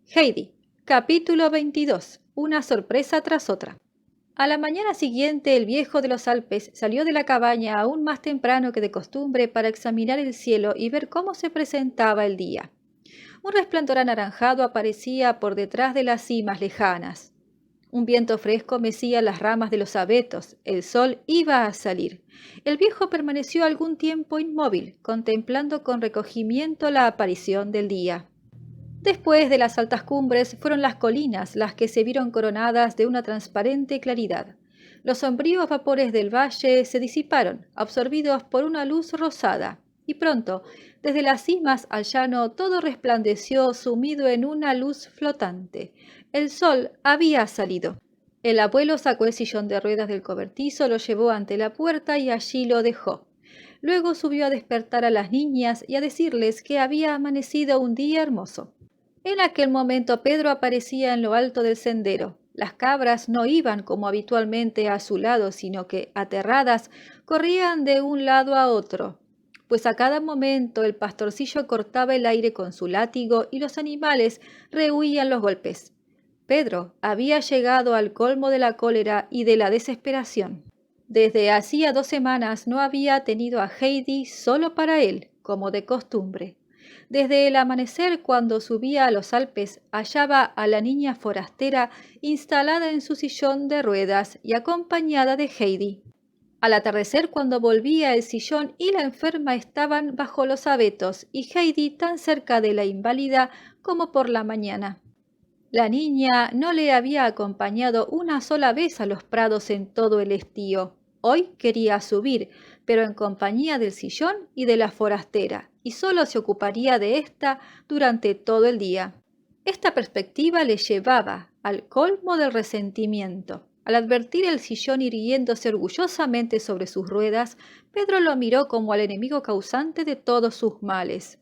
Heidi, capítulo 22. Una sorpresa tras otra. A la mañana siguiente, el viejo de los Alpes salió de la cabaña aún más temprano que de costumbre para examinar el cielo y ver cómo se presentaba el día. Un resplandor anaranjado aparecía por detrás de las cimas lejanas. Un viento fresco mecía las ramas de los abetos. El sol iba a salir. El viejo permaneció algún tiempo inmóvil, contemplando con recogimiento la aparición del día. Después de las altas cumbres fueron las colinas las que se vieron coronadas de una transparente claridad. Los sombríos vapores del valle se disiparon, absorbidos por una luz rosada, y pronto, desde las cimas al llano, todo resplandeció sumido en una luz flotante. El sol había salido. El abuelo sacó el sillón de ruedas del cobertizo, lo llevó ante la puerta y allí lo dejó. Luego subió a despertar a las niñas y a decirles que había amanecido un día hermoso. En aquel momento Pedro aparecía en lo alto del sendero. Las cabras no iban como habitualmente a su lado, sino que, aterradas, corrían de un lado a otro, pues a cada momento el pastorcillo cortaba el aire con su látigo y los animales rehuían los golpes. Pedro había llegado al colmo de la cólera y de la desesperación. Desde hacía 2 semanas no había tenido a Heidi solo para él, como de costumbre. Desde el amanecer, cuando subía a los Alpes, hallaba a la niña forastera instalada en su sillón de ruedas y acompañada de Heidi. Al atardecer, cuando volvía, el sillón y la enferma estaban bajo los abetos y Heidi tan cerca de la inválida como por la mañana. La niña no le había acompañado una sola vez a los prados en todo el estío. Hoy quería subir, pero en compañía del sillón y de la forastera, y solo se ocuparía de ésta durante todo el día. Esta perspectiva le llevaba al colmo del resentimiento. Al advertir el sillón irguiéndose orgullosamente sobre sus ruedas, Pedro lo miró como al enemigo causante de todos sus males.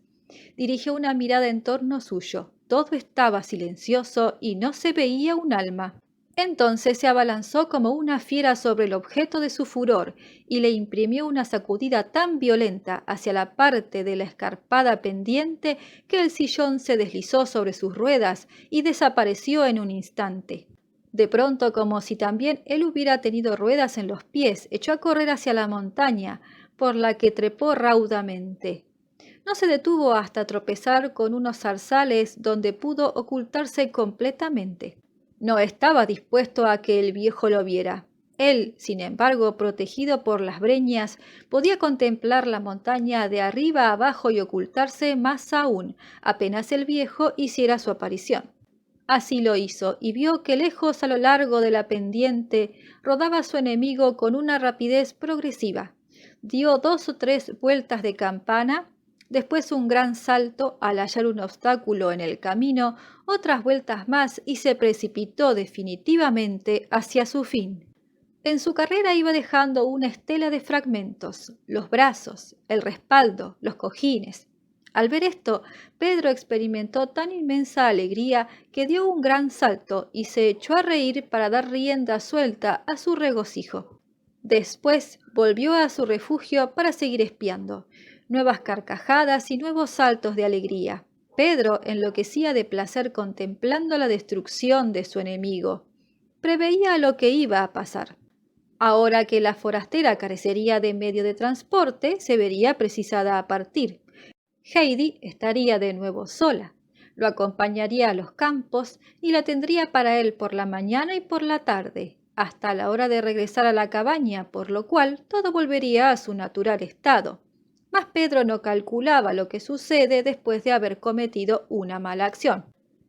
Dirigió una mirada en torno suyo. Todo estaba silencioso y no se veía un alma. Entonces se abalanzó como una fiera sobre el objeto de su furor y le imprimió una sacudida tan violenta hacia la parte de la escarpada pendiente que el sillón se deslizó sobre sus ruedas y desapareció en un instante. De pronto, como si también él hubiera tenido ruedas en los pies, echó a correr hacia la montaña, por la que trepó raudamente. No se detuvo hasta tropezar con unos zarzales donde pudo ocultarse completamente. No estaba dispuesto a que el viejo lo viera. Él, sin embargo, protegido por las breñas, podía contemplar la montaña de arriba abajo y ocultarse más aún, apenas el viejo hiciera su aparición. Así lo hizo, y vio que lejos a lo largo de la pendiente rodaba su enemigo con una rapidez progresiva. Dio 2 o 3 vueltas de campana, después un gran salto al hallar un obstáculo en el camino, otras vueltas más y se precipitó definitivamente hacia su fin. En su carrera iba dejando una estela de fragmentos, los brazos, el respaldo, los cojines. Al ver esto, Pedro experimentó tan inmensa alegría que dio un gran salto y se echó a reír para dar rienda suelta a su regocijo. Después volvió a su refugio para seguir espiando. Nuevas carcajadas y nuevos saltos de alegría. Pedro enloquecía de placer contemplando la destrucción de su enemigo. Preveía lo que iba a pasar. Ahora que la forastera carecería de medio de transporte, se vería precisada a partir. Heidi estaría de nuevo sola. Lo acompañaría a los campos y la tendría para él por la mañana y por la tarde, hasta la hora de regresar a la cabaña, por lo cual todo volvería a su natural estado. Mas Pedro no calculaba lo que sucede después de haber cometido una mala acción.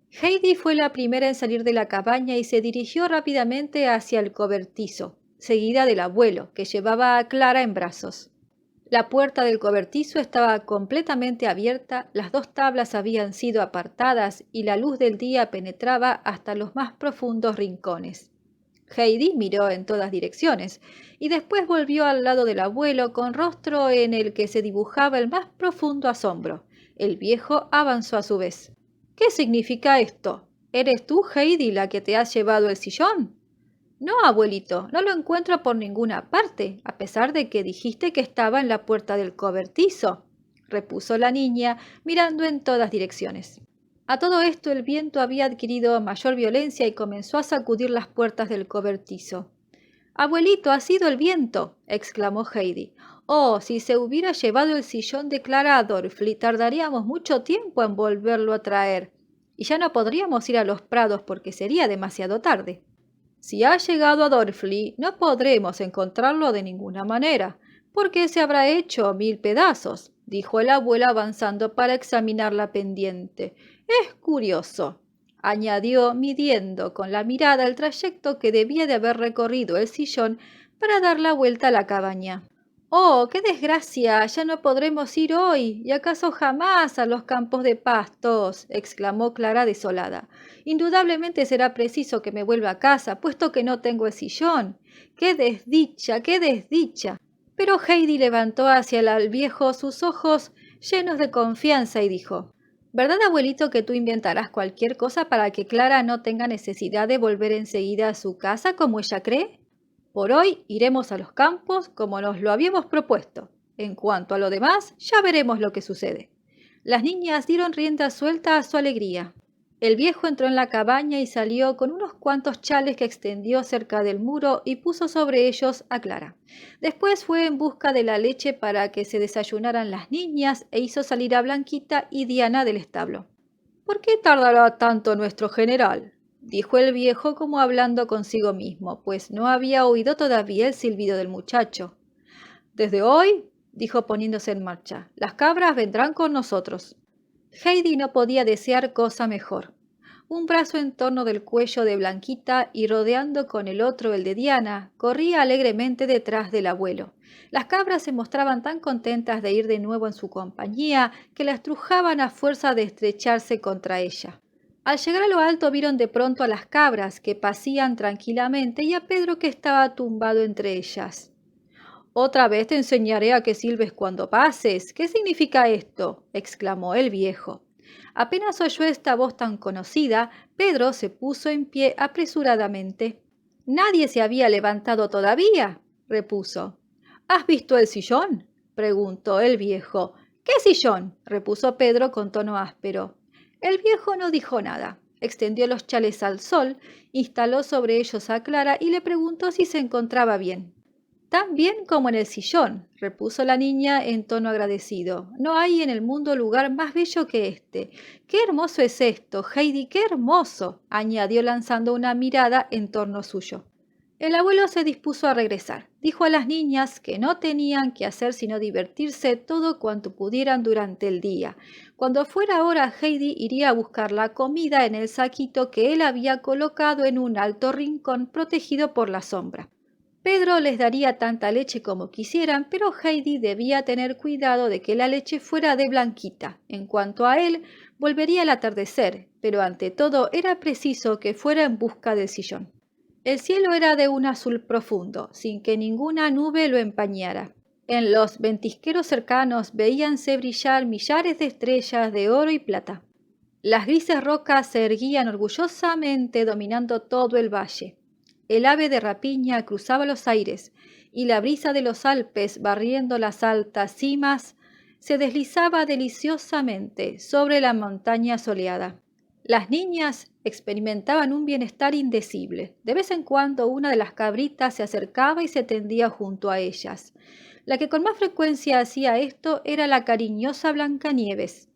Heidi fue la primera en salir de la cabaña y se dirigió rápidamente hacia el cobertizo, seguida del abuelo, que llevaba a Clara en brazos. La puerta del cobertizo estaba completamente abierta, las 2 tablas habían sido apartadas y la luz del día penetraba hasta los más profundos rincones. Heidi miró en todas direcciones y después volvió al lado del abuelo con rostro en el que se dibujaba el más profundo asombro. El viejo avanzó a su vez. «¿Qué significa esto? ¿Eres tú, Heidi, la que te has llevado el sillón?» «No, abuelito, no lo encuentro por ninguna parte, a pesar de que dijiste que estaba en la puerta del cobertizo», repuso la niña, mirando en todas direcciones. A todo esto el viento había adquirido mayor violencia y comenzó a sacudir las puertas del cobertizo. «Abuelito, ha sido el viento», exclamó Heidi. «Oh, si se hubiera llevado el sillón de Clara a Dorfli, tardaríamos mucho tiempo en volverlo a traer, y ya no podríamos ir a los prados porque sería demasiado tarde». «Si ha llegado a Dorfli, no podremos encontrarlo de ninguna manera, porque se habrá hecho 1000 pedazos», dijo el abuelo avanzando para examinar la pendiente. «Es curioso», añadió, midiendo con la mirada el trayecto que debía de haber recorrido el sillón para dar la vuelta a la cabaña. «¡Oh, qué desgracia! Ya no podremos ir hoy, y acaso jamás, a los campos de pastos», exclamó Clara desolada. «Indudablemente será preciso que me vuelva a casa, puesto que no tengo el sillón. ¡Qué desdicha, qué desdicha!». Pero Heidi levantó hacia el viejo sus ojos llenos de confianza y dijo: «¿Verdad, abuelito, que tú inventarás cualquier cosa para que Clara no tenga necesidad de volver enseguida a su casa como ella cree? Por hoy iremos a los campos como nos lo habíamos propuesto. En cuanto a lo demás, ya veremos lo que sucede». Las niñas dieron rienda suelta a su alegría. El viejo entró en la cabaña y salió con unos cuantos chales que extendió cerca del muro y puso sobre ellos a Clara. Después fue en busca de la leche para que se desayunaran las niñas e hizo salir a Blanquita y Diana del establo. «¿Por qué tardará tanto nuestro general?», dijo el viejo como hablando consigo mismo, pues no había oído todavía el silbido del muchacho. «Desde hoy», dijo poniéndose en marcha, «las cabras vendrán con nosotros». Heidi no podía desear cosa mejor. Un brazo en torno del cuello de Blanquita y rodeando con el otro el de Diana, corría alegremente detrás del abuelo. Las cabras se mostraban tan contentas de ir de nuevo en su compañía que la estrujaban a fuerza de estrecharse contra ella. Al llegar a lo alto vieron de pronto a las cabras que pasían tranquilamente y a Pedro que estaba tumbado entre ellas. «Otra vez te enseñaré a que silbes cuando pases. ¿Qué significa esto?», exclamó el viejo. Apenas oyó esta voz tan conocida, Pedro se puso en pie apresuradamente. «¿Nadie se había levantado todavía?», repuso. «¿Has visto el sillón?», preguntó el viejo. «¿Qué sillón?», repuso Pedro con tono áspero. El viejo no dijo nada. Extendió los chales al sol, instaló sobre ellos a Clara y le preguntó si se encontraba bien. «Tan bien como en el sillón», repuso la niña en tono agradecido. «No hay en el mundo lugar más bello que este. ¡Qué hermoso es esto, Heidi, qué hermoso!», añadió lanzando una mirada en torno suyo. El abuelo se dispuso a regresar. Dijo a las niñas que no tenían que hacer sino divertirse todo cuanto pudieran durante el día. Cuando fuera hora, Heidi iría a buscar la comida en el saquito que él había colocado en un alto rincón protegido por la sombra. Pedro les daría tanta leche como quisieran, pero Heidi debía tener cuidado de que la leche fuera de Blanquita. En cuanto a él, volvería al atardecer, pero ante todo era preciso que fuera en busca del sillón. El cielo era de un azul profundo, sin que ninguna nube lo empañara. En los ventisqueros cercanos veíanse brillar millares de estrellas de oro y plata. Las grises rocas se erguían orgullosamente dominando todo el valle. El ave de rapiña cruzaba los aires, y la brisa de los Alpes, barriendo las altas cimas, se deslizaba deliciosamente sobre la montaña soleada. Las niñas experimentaban un bienestar indecible. De vez en cuando una de las cabritas se acercaba y se tendía junto a ellas. La que con más frecuencia hacía esto era la cariñosa Blancanieves.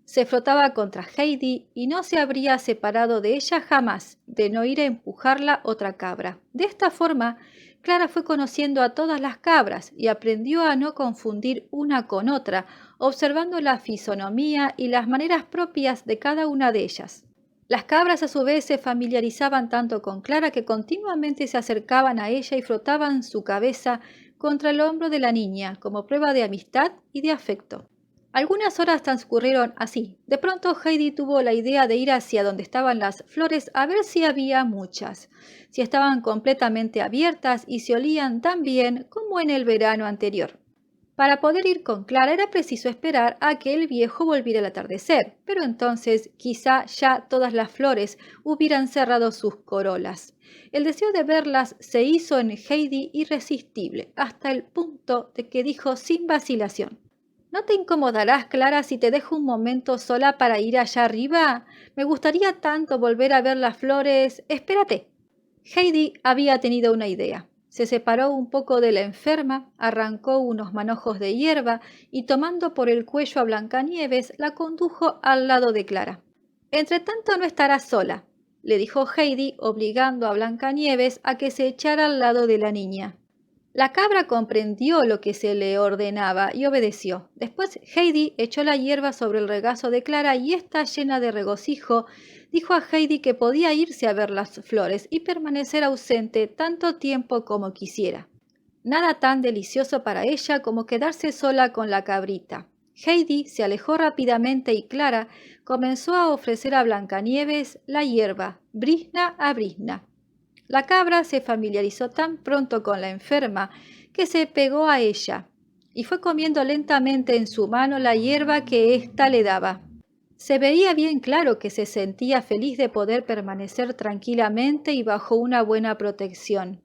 Se frotaba contra Heidi y no se habría separado de ella jamás, de no ir a empujarla otra cabra. De esta forma, Clara fue conociendo a todas las cabras y aprendió a no confundir una con otra, observando la fisonomía y las maneras propias de cada una de ellas. Las cabras a su vez se familiarizaban tanto con Clara que continuamente se acercaban a ella y frotaban su cabeza contra el hombro de la niña como prueba de amistad y de afecto. Algunas horas transcurrieron así. De pronto Heidi tuvo la idea de ir hacia donde estaban las flores a ver si había muchas, si estaban completamente abiertas y se olían tan bien como en el verano anterior. Para poder ir con Clara era preciso esperar a que el viejo volviera al atardecer, pero entonces quizá ya todas las flores hubieran cerrado sus corolas. El deseo de verlas se hizo en Heidi irresistible, hasta el punto de que dijo sin vacilación: ¿No te incomodarás, Clara, si te dejo un momento sola para ir allá arriba? Me gustaría tanto volver a ver las flores. Espérate. Heidi había tenido una idea. Se separó un poco de la enferma, arrancó unos manojos de hierba y tomando por el cuello a Blancanieves, la condujo al lado de Clara. Entretanto no estarás sola, le dijo Heidi, obligando a Blancanieves a que se echara al lado de la niña. La cabra comprendió lo que se le ordenaba y obedeció. Después Heidi echó la hierba sobre el regazo de Clara y ésta, llena de regocijo, dijo a Heidi que podía irse a ver las flores y permanecer ausente tanto tiempo como quisiera. Nada tan delicioso para ella como quedarse sola con la cabrita. Heidi se alejó rápidamente y Clara comenzó a ofrecer a Blancanieves la hierba, brizna a brizna. La cabra se familiarizó tan pronto con la enferma que se pegó a ella y fue comiendo lentamente en su mano la hierba que ésta le daba. Se veía bien claro que se sentía feliz de poder permanecer tranquilamente y bajo una buena protección,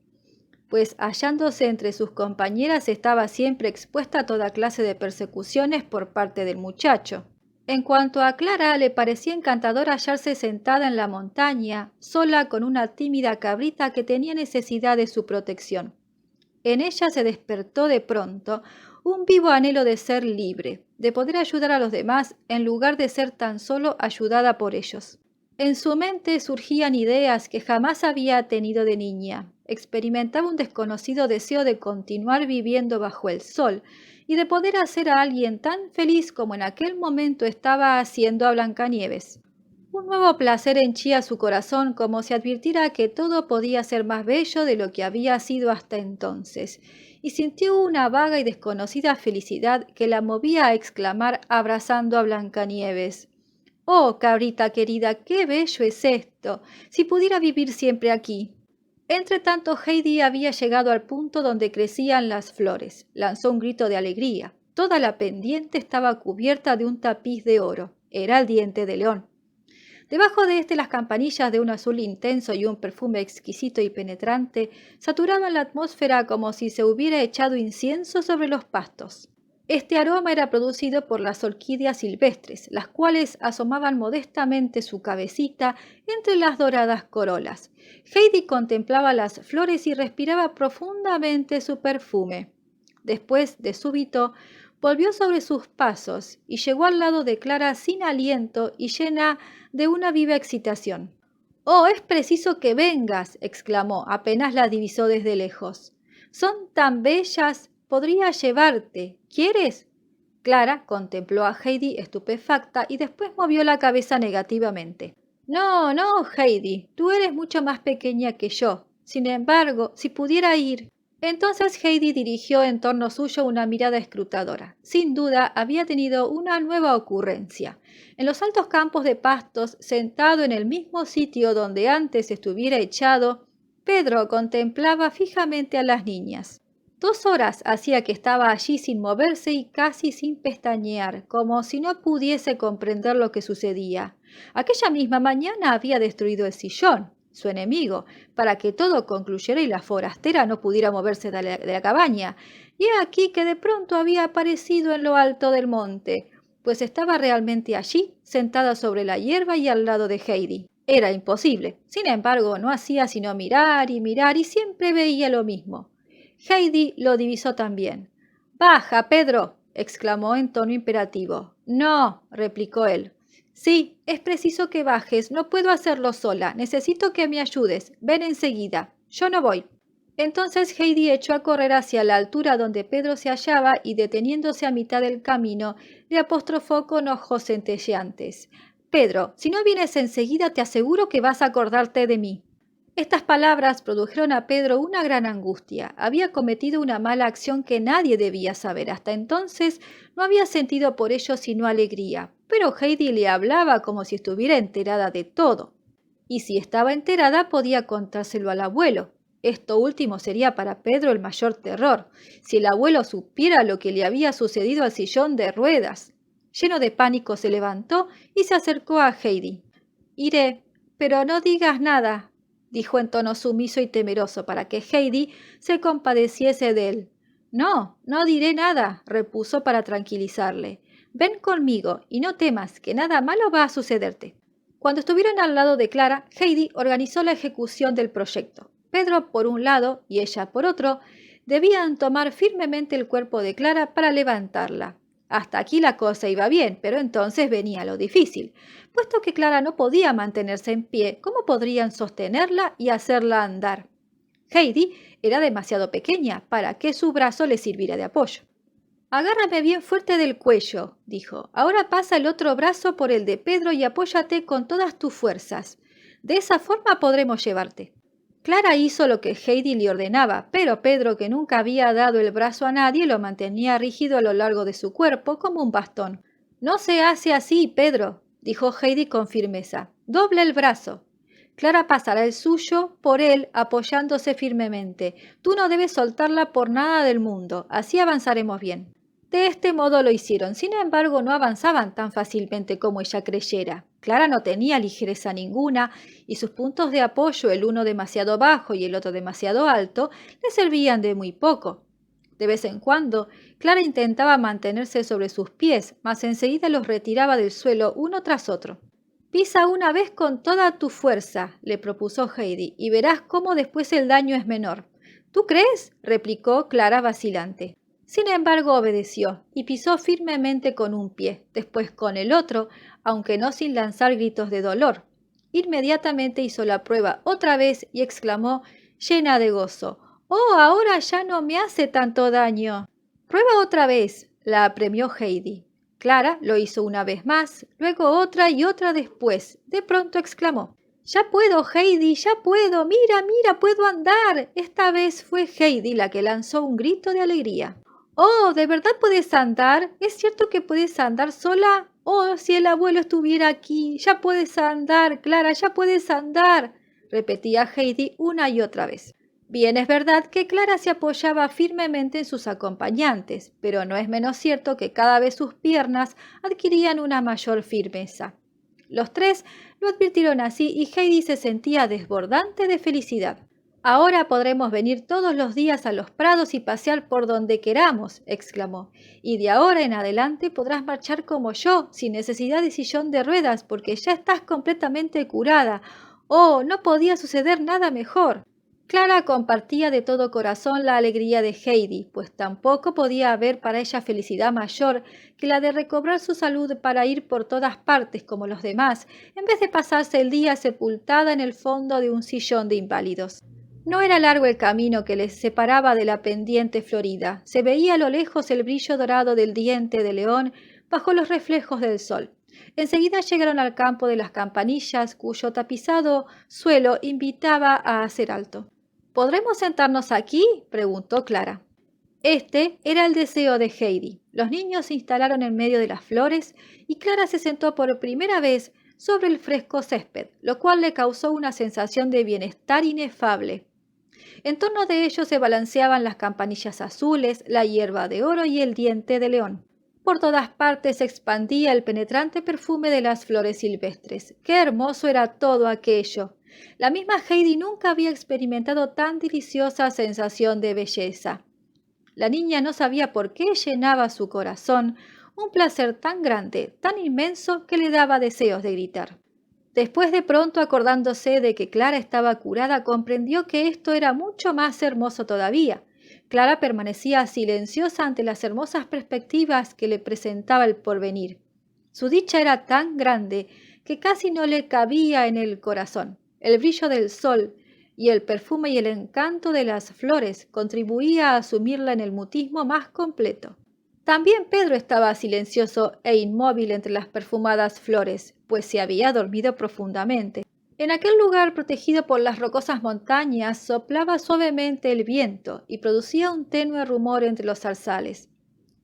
pues hallándose entre sus compañeras estaba siempre expuesta a toda clase de persecuciones por parte del muchacho. En cuanto a Clara, le parecía encantador hallarse sentada en la montaña, sola con una tímida cabrita que tenía necesidad de su protección. En ella se despertó de pronto un vivo anhelo de ser libre, de poder ayudar a los demás en lugar de ser tan solo ayudada por ellos. En su mente surgían ideas que jamás había tenido de niña. Experimentaba un desconocido deseo de continuar viviendo bajo el sol y de poder hacer a alguien tan feliz como en aquel momento estaba haciendo a Blancanieves. Un nuevo placer henchía su corazón como si advirtiera que todo podía ser más bello de lo que había sido hasta entonces, y sintió una vaga y desconocida felicidad que la movía a exclamar abrazando a Blancanieves: «Oh, cabrita querida, qué bello es esto. Si pudiera vivir siempre aquí». Entretanto, Heidi había llegado al punto donde crecían las flores. Lanzó un grito de alegría. Toda la pendiente estaba cubierta de un tapiz de oro. Era el diente de león. Debajo de las campanillas de un azul intenso y un perfume exquisito y penetrante saturaban la atmósfera como si se hubiera echado incienso sobre los pastos. Este aroma era producido por las orquídeas silvestres, las cuales asomaban modestamente su cabecita entre las doradas corolas. Heidi contemplaba las flores y respiraba profundamente su perfume. Después, de súbito, volvió sobre sus pasos y llegó al lado de Clara sin aliento y llena de una viva excitación. «Oh, es preciso que vengas», exclamó, apenas la divisó desde lejos. «Son tan bellas, podría llevarte. ¿Quieres?». Clara contempló a Heidi estupefacta y después movió la cabeza negativamente. «No, no, Heidi, tú eres mucho más pequeña que yo. Sin embargo, si pudiera ir». Entonces Heidi dirigió en torno suyo una mirada escrutadora. Sin duda había tenido una nueva ocurrencia. En los altos campos de pastos, sentado en el mismo sitio donde antes estuviera echado, Pedro contemplaba fijamente a las niñas. 2 horas hacía que estaba allí sin moverse y casi sin pestañear, como si no pudiese comprender lo que sucedía. Aquella misma mañana había destruido el sillón, su enemigo, para que todo concluyera y la forastera no pudiera moverse de la cabaña. Y he aquí que de pronto había aparecido en lo alto del monte, pues estaba realmente allí, sentada sobre la hierba y al lado de Heidi. Era imposible. Sin embargo, no hacía sino mirar y siempre veía lo mismo. Heidi lo divisó también. «¡Baja, Pedro!», exclamó en tono imperativo. «No», replicó él. «Sí, es preciso que bajes. No puedo hacerlo sola. Necesito que me ayudes. Ven enseguida. Yo no voy». Entonces Heidi echó a correr hacia la altura donde Pedro se hallaba y, deteniéndose a mitad del camino, le apostrofó con ojos centelleantes: «Pedro, si no vienes enseguida te aseguro que vas a acordarte de mí». Estas palabras produjeron a Pedro una gran angustia. Había cometido una mala acción que nadie debía saber. Hasta entonces no había sentido por ello sino alegría. Pero Heidi le hablaba como si estuviera enterada de todo. Y si estaba enterada podía contárselo al abuelo. Esto último sería para Pedro el mayor terror, si el abuelo supiera lo que le había sucedido al sillón de ruedas. Lleno de pánico se levantó y se acercó a Heidi. «Iré, pero no digas nada», dijo en tono sumiso y temeroso para que Heidi se compadeciese de él. No, no diré nada, repuso para tranquilizarle. Ven conmigo y no temas, que nada malo va a sucederte. Cuando estuvieron al lado de Clara, Heidi organizó la ejecución del proyecto. Pedro por un lado y ella por otro debían tomar firmemente el cuerpo de Clara para levantarla. Hasta aquí la cosa iba bien, pero entonces venía lo difícil. Puesto que Clara no podía mantenerse en pie, ¿cómo podrían sostenerla y hacerla andar? Heidi era demasiado pequeña para que su brazo le sirviera de apoyo. Agárrame bien fuerte del cuello, dijo. Ahora pasa el otro brazo por el de Pedro y apóyate con todas tus fuerzas. De esa forma podremos llevarte. Clara hizo lo que Heidi le ordenaba, pero Pedro, que nunca había dado el brazo a nadie, lo mantenía rígido a lo largo de su cuerpo como un bastón. No se hace así, Pedro, dijo Heidi con firmeza. Doble el brazo. Clara pasará el suyo por él apoyándose firmemente. Tú no debes soltarla por nada del mundo. Así avanzaremos bien. De este modo lo hicieron. Sin embargo, no avanzaban tan fácilmente como ella creyera. Clara no tenía ligereza ninguna y sus puntos de apoyo, el uno demasiado bajo y el otro demasiado alto, le servían de muy poco. De vez en cuando, Clara intentaba mantenerse sobre sus pies, mas enseguida los retiraba del suelo uno tras otro. Pisa una vez con toda tu fuerza, le propuso Heidi, y verás cómo después el daño es menor. ¿Tú crees? Replicó Clara vacilante. Sin embargo, obedeció y pisó firmemente con un pie, después con el otro, aunque no sin lanzar gritos de dolor. Inmediatamente hizo la prueba otra vez y exclamó, llena de gozo, «¡Oh, ahora ya no me hace tanto daño!». «Prueba otra vez», la apremió Heidi. Clara lo hizo una vez más, luego otra y otra después. De pronto exclamó, «Ya puedo, Heidi, ya puedo, mira, mira, puedo andar». Esta vez fue Heidi la que lanzó un grito de alegría. «Oh, ¿de verdad puedes andar? ¿Es cierto que puedes andar sola? Oh, si el abuelo estuviera aquí. Ya puedes andar, Clara, ya puedes andar», repetía Heidi una y otra vez. Bien es verdad que Clara se apoyaba firmemente en sus acompañantes, pero no es menos cierto que cada vez sus piernas adquirían una mayor firmeza. Los tres lo advirtieron así y Heidi se sentía desbordante de felicidad. «Ahora podremos venir todos los días a los prados y pasear por donde queramos», exclamó. «Y de ahora en adelante podrás marchar como yo, sin necesidad de sillón de ruedas, porque ya estás completamente curada. Oh, no podía suceder nada mejor». Clara compartía de todo corazón la alegría de Heidi, pues tampoco podía haber para ella felicidad mayor que la de recobrar su salud para ir por todas partes como los demás, en vez de pasarse el día sepultada en el fondo de un sillón de inválidos. No era largo el camino que les separaba de la pendiente florida. Se veía a lo lejos el brillo dorado del diente de león bajo los reflejos del sol. Enseguida llegaron al campo de las campanillas, cuyo tapizado suelo invitaba a hacer alto. «¿Podremos sentarnos aquí?», preguntó Clara. Este era el deseo de Heidi. Los niños se instalaron en medio de las flores y Clara se sentó por primera vez sobre el fresco césped, lo cual le causó una sensación de bienestar inefable. En torno de ellos se balanceaban las campanillas azules, la hierba de oro y el diente de león. Por todas partes se expandía el penetrante perfume de las flores silvestres. ¡Qué hermoso era todo aquello! La misma Heidi nunca había experimentado tan deliciosa sensación de belleza. La niña no sabía por qué llenaba su corazón un placer tan grande, tan inmenso, que le daba deseos de gritar. Después, de pronto acordándose de que Clara estaba curada, comprendió que esto era mucho más hermoso todavía. Clara permanecía silenciosa ante las hermosas perspectivas que le presentaba el porvenir. Su dicha era tan grande que casi no le cabía en el corazón. El brillo del sol y el perfume y el encanto de las flores contribuía a sumirla en el mutismo más completo. También Pedro estaba silencioso e inmóvil entre las perfumadas flores, pues se había dormido profundamente. En aquel lugar protegido por las rocosas montañas soplaba suavemente el viento y producía un tenue rumor entre los zarzales.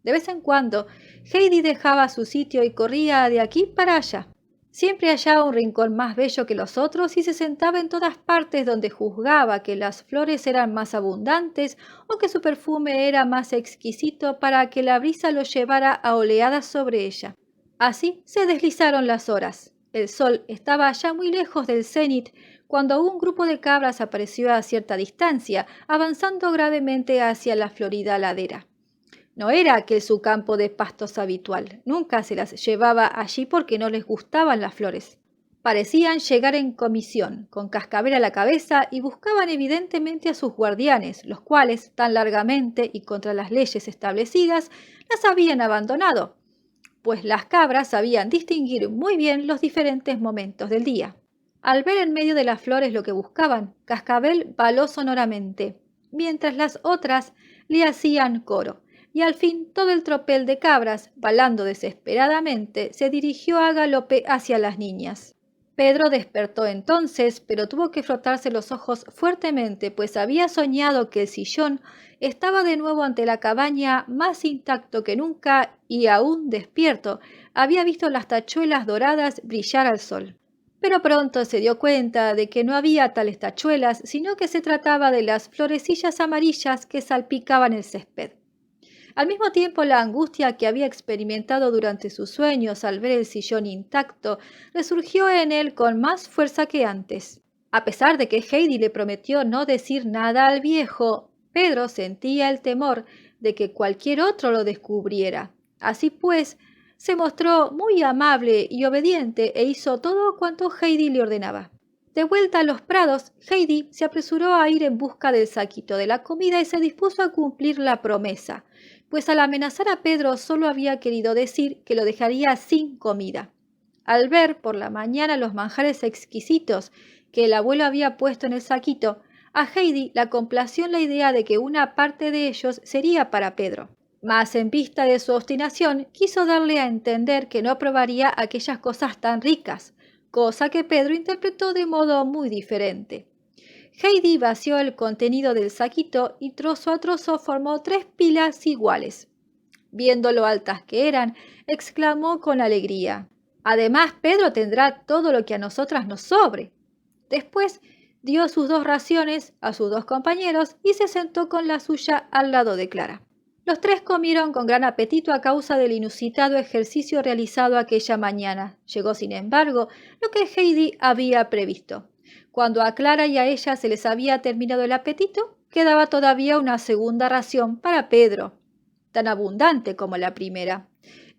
De vez en cuando, Heidi dejaba su sitio y corría de aquí para allá. Siempre hallaba un rincón más bello que los otros y se sentaba en todas partes donde juzgaba que las flores eran más abundantes o que su perfume era más exquisito para que la brisa lo llevara a oleadas sobre ella. Así se deslizaron las horas. El sol estaba ya muy lejos del cenit cuando un grupo de cabras apareció a cierta distancia, avanzando gravemente hacia la florida ladera. No era aquel su campo de pastos habitual. Nunca se las llevaba allí porque no les gustaban las flores. Parecían llegar en comisión, con cascabel a la cabeza, y buscaban evidentemente a sus guardianes, los cuales, tan largamente y contra las leyes establecidas, las habían abandonado, pues las cabras sabían distinguir muy bien los diferentes momentos del día. Al ver en medio de las flores lo que buscaban, Cascabel baló sonoramente, mientras las otras le hacían coro, y al fin todo el tropel de cabras, balando desesperadamente, se dirigió a galope hacia las niñas. Pedro despertó entonces, pero tuvo que frotarse los ojos fuertemente, pues había soñado que el sillón estaba de nuevo ante la cabaña, más intacto que nunca, y aún despierto, había visto las tachuelas doradas brillar al sol. Pero pronto se dio cuenta de que no había tales tachuelas, sino que se trataba de las florecillas amarillas que salpicaban el césped. Al mismo tiempo, la angustia que había experimentado durante sus sueños al ver el sillón intacto resurgió en él con más fuerza que antes. A pesar de que Heidi le prometió no decir nada al viejo, Pedro sentía el temor de que cualquier otro lo descubriera. Así pues, se mostró muy amable y obediente e hizo todo cuanto Heidi le ordenaba. De vuelta a los prados, Heidi se apresuró a ir en busca del saquito de la comida y se dispuso a cumplir la promesa, pues al amenazar a Pedro solo había querido decir que lo dejaría sin comida. Al ver por la mañana los manjares exquisitos que el abuelo había puesto en el saquito, a Heidi la complació en la idea de que una parte de ellos sería para Pedro. Mas en vista de su obstinación, quiso darle a entender que no probaría aquellas cosas tan ricas, cosa que Pedro interpretó de modo muy diferente. Heidi vació el contenido del saquito y trozo a trozo formó 3 pilas iguales. Viendo lo altas que eran, exclamó con alegría: «Además, Pedro tendrá todo lo que a nosotras nos sobre». Después dio sus 2 raciones a sus 2 compañeros y se sentó con la suya al lado de Clara. Los 3 comieron con gran apetito a causa del inusitado ejercicio realizado aquella mañana. Llegó, sin embargo, lo que Heidi había previsto. Cuando a Clara y a ella se les había terminado el apetito, quedaba todavía una segunda ración para Pedro, tan abundante como la primera.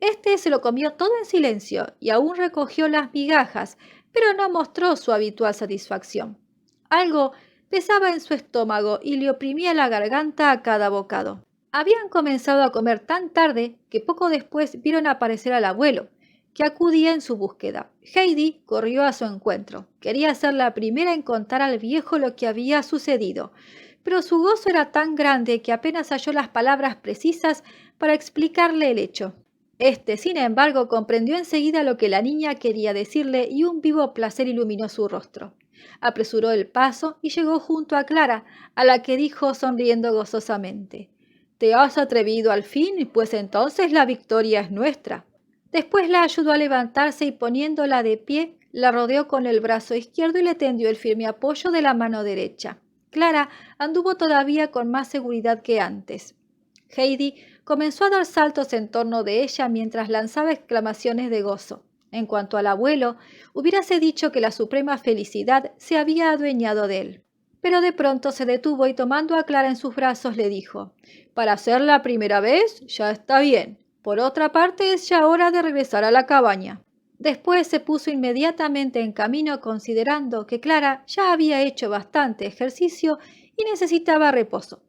Este se lo comió todo en silencio y aún recogió las migajas, pero no mostró su habitual satisfacción. Algo pesaba en su estómago y le oprimía la garganta a cada bocado. Habían comenzado a comer tan tarde que poco después vieron aparecer al abuelo, que acudía en su búsqueda. Heidi corrió a su encuentro. Quería ser la primera en contar al viejo lo que había sucedido, pero su gozo era tan grande que apenas halló las palabras precisas para explicarle el hecho. Este, sin embargo, comprendió enseguida lo que la niña quería decirle y un vivo placer iluminó su rostro. Apresuró el paso y llegó junto a Clara, a la que dijo sonriendo gozosamente: «Te has atrevido al fin, pues entonces la victoria es nuestra». Después la ayudó a levantarse y poniéndola de pie, la rodeó con el brazo izquierdo y le tendió el firme apoyo de la mano derecha. Clara anduvo todavía con más seguridad que antes. Heidi comenzó a dar saltos en torno de ella mientras lanzaba exclamaciones de gozo. En cuanto al abuelo, hubiérase dicho que la suprema felicidad se había adueñado de él. Pero de pronto se detuvo y tomando a Clara en sus brazos le dijo: «Para ser la primera vez, ya está bien. Por otra parte, es ya hora de regresar a la cabaña». Después se puso inmediatamente en camino, considerando que Clara ya había hecho bastante ejercicio y necesitaba reposo.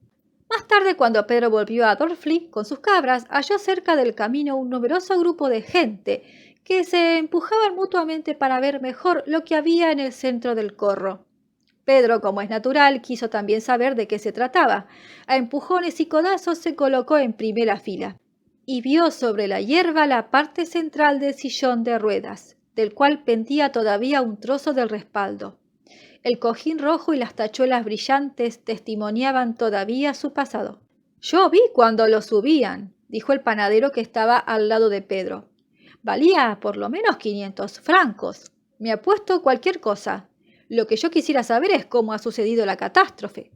Más tarde, cuando Pedro volvió a Drolsfyr con sus cabras, halló cerca del camino un numeroso grupo de gente que se empujaban mutuamente para ver mejor lo que había en el centro del corro. Pedro, como es natural, quiso también saber de qué se trataba. A empujones y codazos se colocó en primera fila y vio sobre la hierba la parte central del sillón de ruedas, del cual pendía todavía un trozo del respaldo. El cojín rojo y las tachuelas brillantes testimoniaban todavía su pasado. «Yo vi cuando lo subían», dijo el panadero que estaba al lado de Pedro. «Valía por lo menos 500 francos. Me apuesto cualquier cosa. Lo que yo quisiera saber es cómo ha sucedido la catástrofe».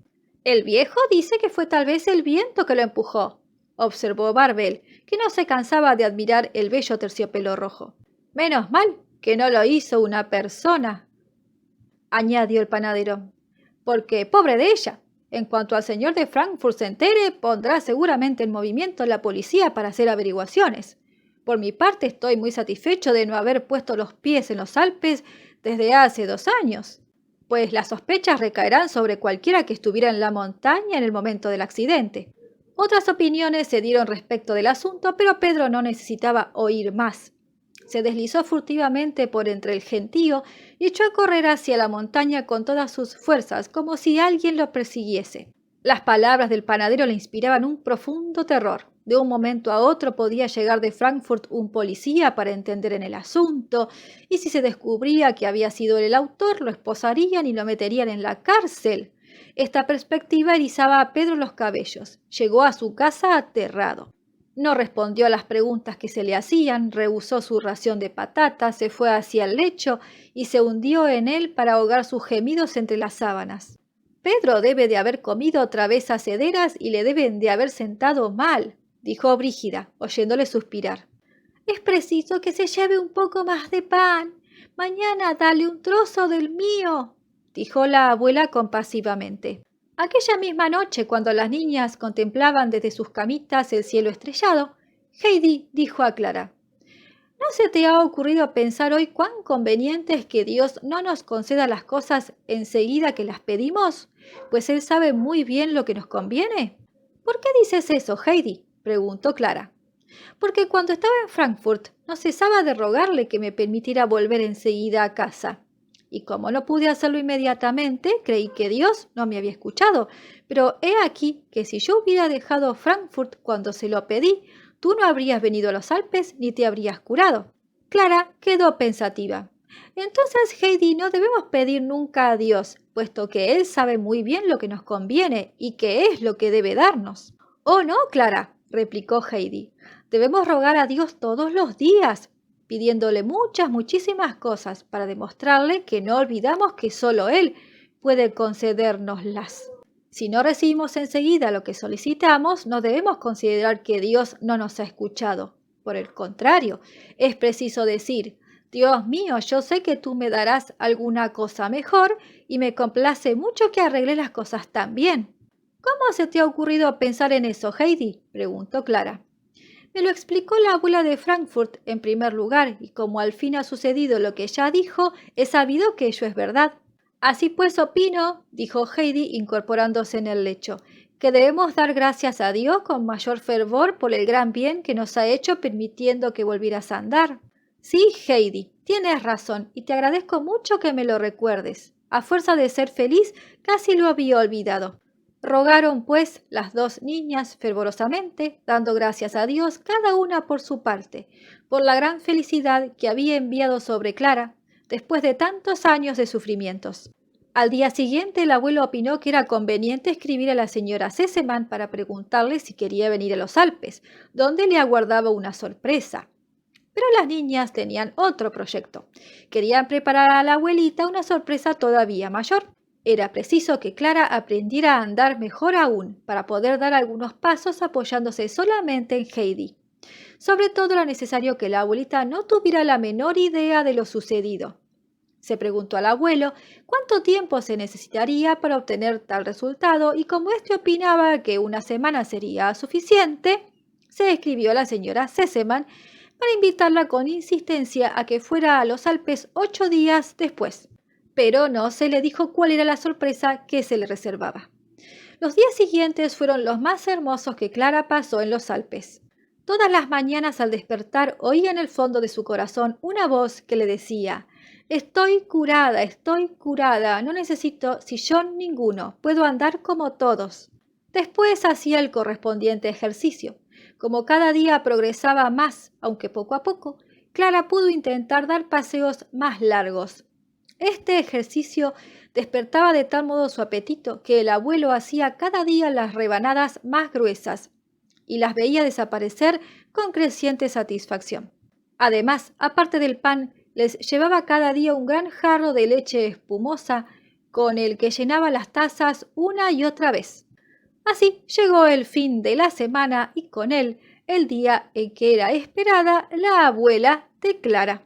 «El viejo dice que fue tal vez el viento que lo empujó», observó Barbel, que no se cansaba de admirar el bello terciopelo rojo. «Menos mal», que no lo hizo una persona, añadió el panadero, porque pobre de ella. En cuanto al señor de Frankfurt se entere, pondrá seguramente en movimiento la policía para hacer averiguaciones. Por mi parte estoy muy satisfecho de no haber puesto los pies en los Alpes desde hace 2 años, pues las sospechas recaerán sobre cualquiera que estuviera en la montaña en el momento del accidente. Otras opiniones se dieron respecto del asunto, pero Pedro no necesitaba oír más. Se deslizó furtivamente por entre el gentío y echó a correr hacia la montaña con todas sus fuerzas, como si alguien lo persiguiese. Las palabras del panadero le inspiraban un profundo terror. De un momento a otro podía llegar de Frankfurt un policía para entender en el asunto, y si se descubría que había sido él el autor, lo esposarían y lo meterían en la cárcel. Esta perspectiva erizaba a Pedro los cabellos. Llegó a su casa aterrado. No respondió a las preguntas que se le hacían, rehusó su ración de patatas, se fue hacia el lecho y se hundió en él para ahogar sus gemidos entre las sábanas. Pedro debe de haber comido otra vez hacederas y le deben de haber sentado mal, dijo Brígida, oyéndole suspirar. Es preciso que se lleve un poco más de pan. Mañana dale un trozo del mío, dijo la abuela compasivamente. Aquella misma noche, cuando las niñas contemplaban desde sus camitas el cielo estrellado, Heidi dijo a Clara: ¿No se te ha ocurrido pensar hoy cuán conveniente es que Dios no nos conceda las cosas enseguida que las pedimos? Pues Él sabe muy bien lo que nos conviene. ¿Por qué dices eso, Heidi?, preguntó Clara. Porque cuando estaba en Frankfurt no cesaba de rogarle que me permitiera volver enseguida a casa. Y como no pude hacerlo inmediatamente, creí que Dios no me había escuchado. Pero he aquí que si yo hubiera dejado Frankfurt cuando se lo pedí, tú no habrías venido a los Alpes ni te habrías curado. Clara quedó pensativa. Entonces, Heidi, no debemos pedir nunca a Dios, puesto que Él sabe muy bien lo que nos conviene y qué es lo que debe darnos. Oh, no, Clara, replicó Heidi. Debemos rogar a Dios todos los días, pidiéndole muchísimas cosas para demostrarle que no olvidamos que solo Él puede concedérnoslas. Si no recibimos enseguida lo que solicitamos, no debemos considerar que Dios no nos ha escuchado. Por el contrario, es preciso decir: Dios mío, yo sé que tú me darás alguna cosa mejor y me complace mucho que arregles las cosas tan bien. ¿Cómo se te ha ocurrido pensar en eso, Heidi?, preguntó Clara. Me lo explicó la abuela de Frankfurt en primer lugar, y como al fin ha sucedido lo que ella dijo, he sabido que ello es verdad. Así pues opino, dijo Heidi incorporándose en el lecho, que debemos dar gracias a Dios con mayor fervor por el gran bien que nos ha hecho permitiendo que volvieras a andar. Sí, Heidi, tienes razón, y te agradezco mucho que me lo recuerdes. A fuerza de ser feliz, casi lo había olvidado. Rogaron, pues, las 2 niñas fervorosamente, dando gracias a Dios cada una por su parte, por la gran felicidad que había enviado sobre Clara, después de tantos años de sufrimientos. Al día siguiente el abuelo opinó que era conveniente escribir a la señora Sesemann para preguntarle si quería venir a los Alpes, donde le aguardaba una sorpresa. Pero las niñas tenían otro proyecto. Querían preparar a la abuelita una sorpresa todavía mayor. Era preciso que Clara aprendiera a andar mejor aún, para poder dar algunos pasos apoyándose solamente en Heidi. Sobre todo era necesario que la abuelita no tuviera la menor idea de lo sucedido. Se preguntó al abuelo cuánto tiempo se necesitaría para obtener tal resultado, y como éste opinaba que una semana sería suficiente, se escribió a la señora Sesemann para invitarla con insistencia a que fuera a los Alpes 8 días después. Pero no se le dijo cuál era la sorpresa que se le reservaba. Los días siguientes fueron los más hermosos que Clara pasó en los Alpes. Todas las mañanas al despertar oía en el fondo de su corazón una voz que le decía: estoy curada, no necesito sillón ninguno, puedo andar como todos. Después hacía el correspondiente ejercicio. Como cada día progresaba más, aunque poco a poco, Clara pudo intentar dar paseos más largos. Este ejercicio despertaba de tal modo su apetito que el abuelo hacía cada día las rebanadas más gruesas y las veía desaparecer con creciente satisfacción. Además, aparte del pan, les llevaba cada día un gran jarro de leche espumosa con el que llenaba las tazas una y otra vez. Así llegó el fin de la semana y con él el día en que era esperada la abuela de Clara.